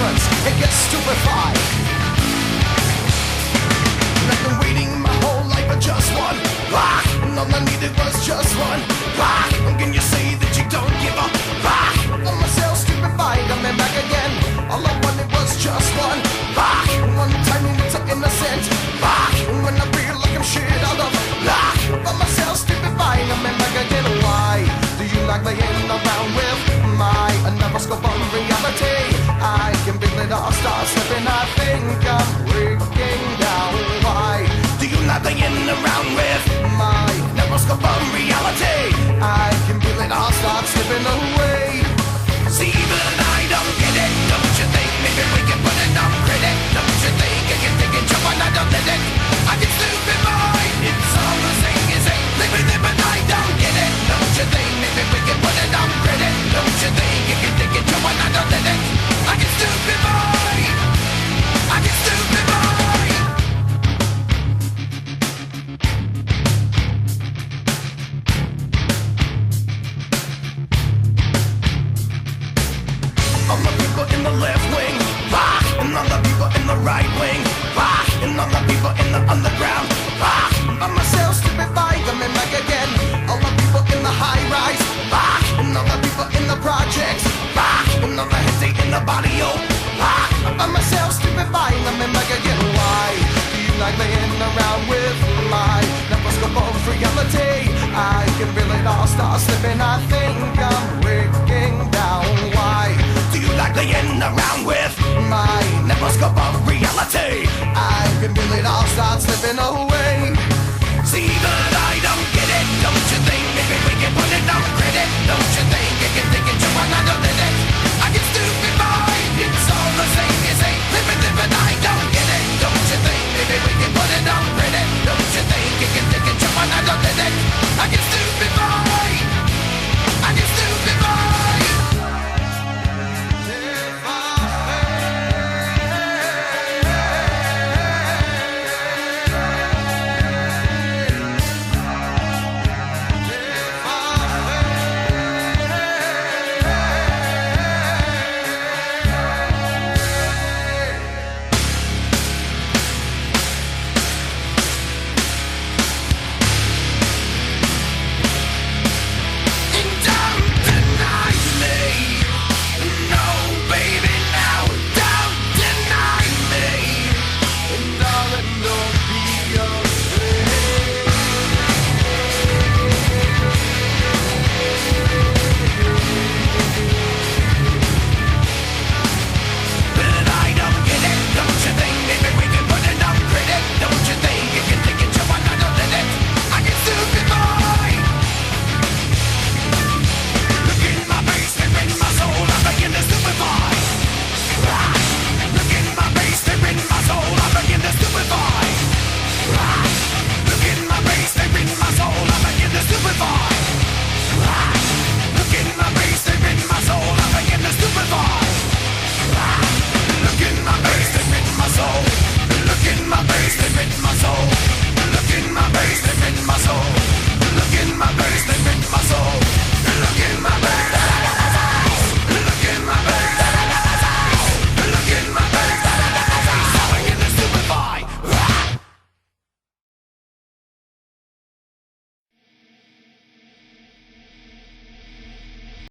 difference and get stupefied. I've been waiting my whole life for just one rock, and all I needed was just one rock. And can you say that you don't give a rock? I'm myself stupefied, I'm back again. All I wanted was just one rock, one tiny little innocent rock. And when I feel like I'm shit out of luck, I'm myself stupefied, I'm back again. Why do you like playing around with my another scope of reality? I can feel it all start slipping, I think I'm breaking down. Why do you like playing around with my neuroscope of reality? I can feel it all start slipping away. See, but I don't get it, don't you think? Maybe we can put it on credit. Don't you think I can take it, jump on, I don't let it. I get stupid mind, it's all the same as ain't living it, but I don't get it. Don't you think maybe we can put it on credit? Don't you think you can take it, jump on, I don't let it. I get stupid mind, I get stupid mind. All the people in the left wing, rock, and all the people in the right wing, rock, and all the people in the underground, rock. I'm myself stupefied, I'm back again. All the people in the high rise, rock, and all the people in the projects, rock, and all the heads in the body, oh, rock. I'm myself stupefied, I'm back again. Why do you like playing around with my neuroscope of reality? I can feel it all start slipping, I think I'm breaking down. Why do you like playing around